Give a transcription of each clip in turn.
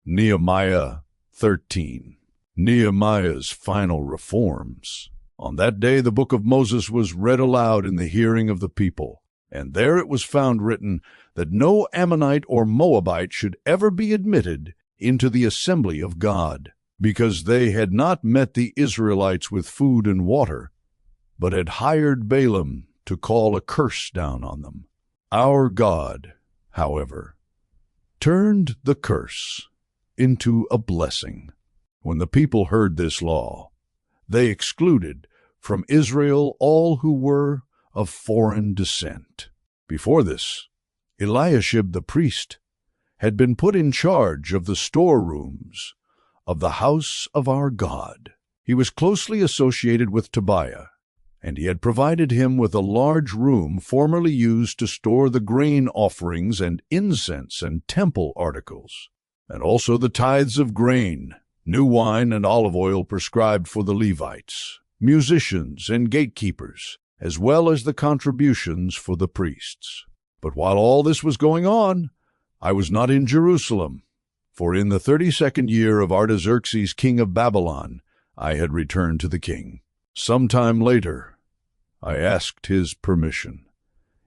Nehemiah 13. Nehemiah's final reforms. On that day the book of Moses was read aloud in the hearing of the people, and there it was found written that no Ammonite or Moabite should ever be admitted into the assembly of God, because they had not met the Israelites with food and water, but had hired Balaam to call a curse down on them. Our God, however, turned the curse into a blessing. When the people heard this law, they excluded from Israel all who were of foreign descent. Before this, Eliashib the priest had been put in charge of the storerooms of the house of our God. He was closely associated with Tobiah, and he had provided him with a large room formerly used to store the grain offerings and incense and temple articles, and also the tithes of grain, new wine and olive oil prescribed for the Levites, musicians and gatekeepers, as well as the contributions for the priests. But while all this was going on, I was not in Jerusalem, for in the 32nd year of Artaxerxes king of Babylon I had returned to the king. Some time later I asked his permission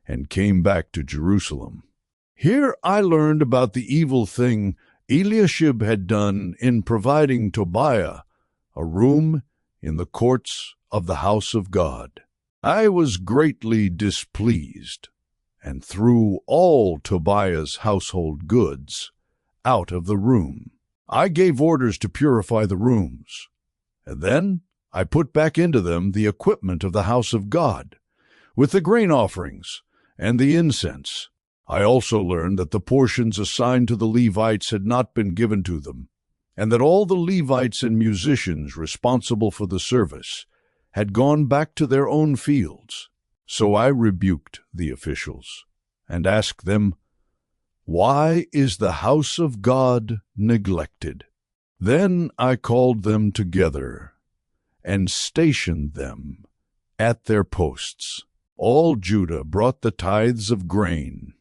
and came back to Jerusalem. Here I learned about the evil thing Eliashib had done in providing Tobiah a room in the courts of the house of God. I was greatly displeased, and threw all Tobiah's household goods out of the room. I gave orders to purify the rooms, and then I put back into them the equipment of the house of God, with the grain offerings and the incense. I also learned that the portions assigned to the Levites had not been given to them, and that all the Levites and musicians responsible for the service had gone back to their own fields. So I rebuked the officials and asked them, "Why is the house of God neglected?" Then I called them together and stationed them at their posts. All Judah brought the tithes of grain,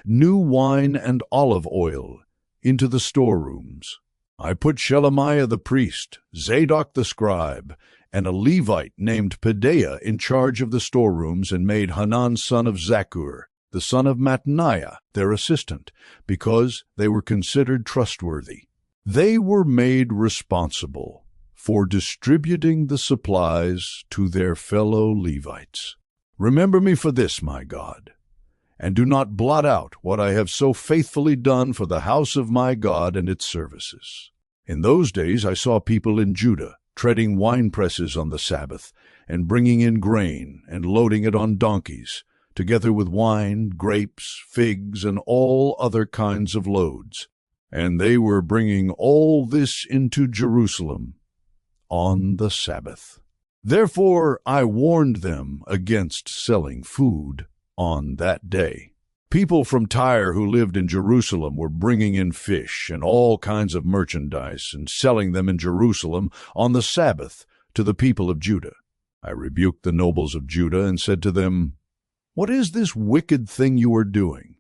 new wine and olive oil into the storerooms. I put Shelemiah the priest, Zadok the scribe, and a Levite named Pedaiah in charge of the storerooms, and made Hanan son of Zakkur, the son of Mattaniah, their assistant, because they were considered trustworthy. They were made responsible for distributing the supplies to their fellow Levites. Remember me for this, my God, and do not blot out what I have so faithfully done for the house of my God and its services. In those days I saw people in Judah treading wine presses on the Sabbath, and bringing in grain and loading it on donkeys, together with wine, grapes, figs, and all other kinds of loads. And they were bringing all this into Jerusalem on the Sabbath. Therefore I warned them against selling food on that day. People from Tyre who lived in Jerusalem were bringing in fish and all kinds of merchandise and selling them in Jerusalem on the Sabbath to the people of Judah. I rebuked the nobles of Judah and said to them, "What is this wicked thing you are doing,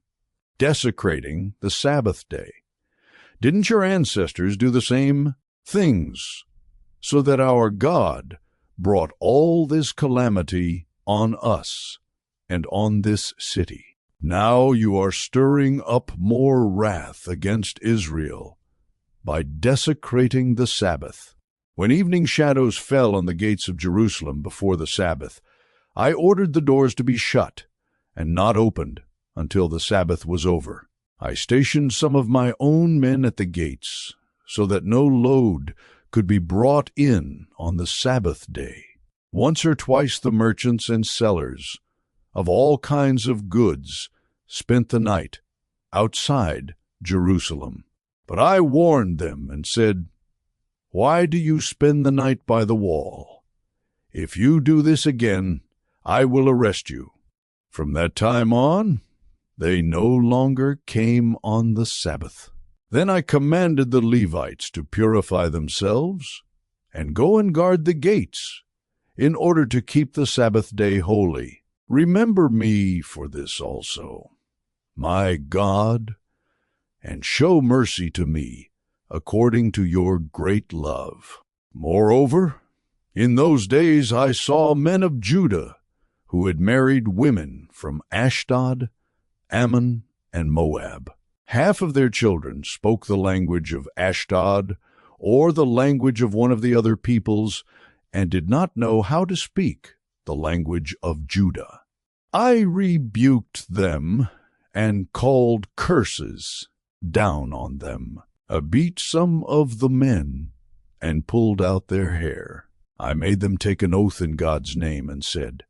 desecrating the Sabbath day? Didn't your ancestors do the same things, so that our God brought all this calamity on us and on this city? Now you are stirring up more wrath against Israel by desecrating the Sabbath." When evening shadows fell on the gates of Jerusalem before the Sabbath, I ordered the doors to be shut and not opened until the Sabbath was over. I stationed some of my own men at the gates, so that no load could be brought in on the Sabbath day. Once or twice the merchants and sellers of all kinds of goods spent the night outside Jerusalem. But I warned them and said, "Why do you spend the night by the wall? If you do this again, I will arrest you." From that time on, they no longer came on the Sabbath. Then I commanded the Levites to purify themselves and go and guard the gates, in order to keep the Sabbath day holy. Remember me for this also, my God, and show mercy to me according to your great love. Moreover, in those days I saw men of Judah who had married women from Ashdod, Ammon, and Moab. Half of their children spoke the language of Ashdod or the language of one of the other peoples, and did not know how to speak the language of Judah. I rebuked them and called curses down on them. I beat some of the men and pulled out their hair. I made them take an oath in God's name and said,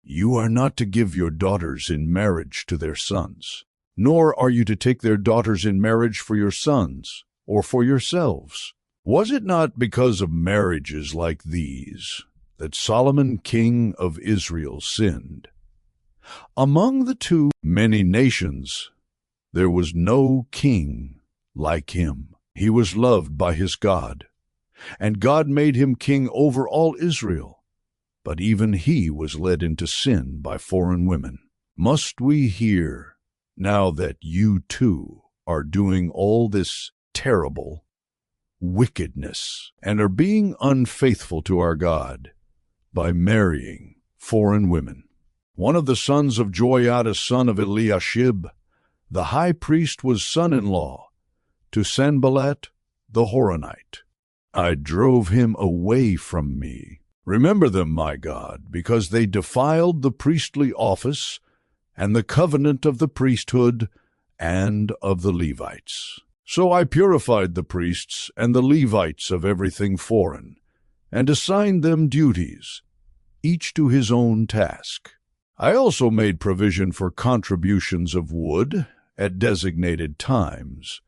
"You are not to give your daughters in marriage to their sons, nor are you to take their daughters in marriage for your sons or for yourselves. Was it not because of marriages like these that Solomon, king of Israel, sinned? Among the too many nations, there was no king like him. He was loved by his God, and God made him king over all Israel. But even he was led into sin by foreign women. Must we hear now that you too are doing all this terrible wickedness and are being unfaithful to our God by marrying foreign women?" One of the sons of Joiada, son of Eliashib, the high priest, was son-in-law to Sanballat the Horonite. I drove him away from me. Remember them, my God, because they defiled the priestly office and the covenant of the priesthood and of the Levites. So I purified the priests and the Levites of everything foreign, and assigned them duties, each to his own task. I also made provision for contributions of wood at designated times,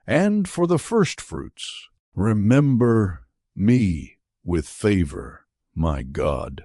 and for the firstfruits. Remember me with favor, my God.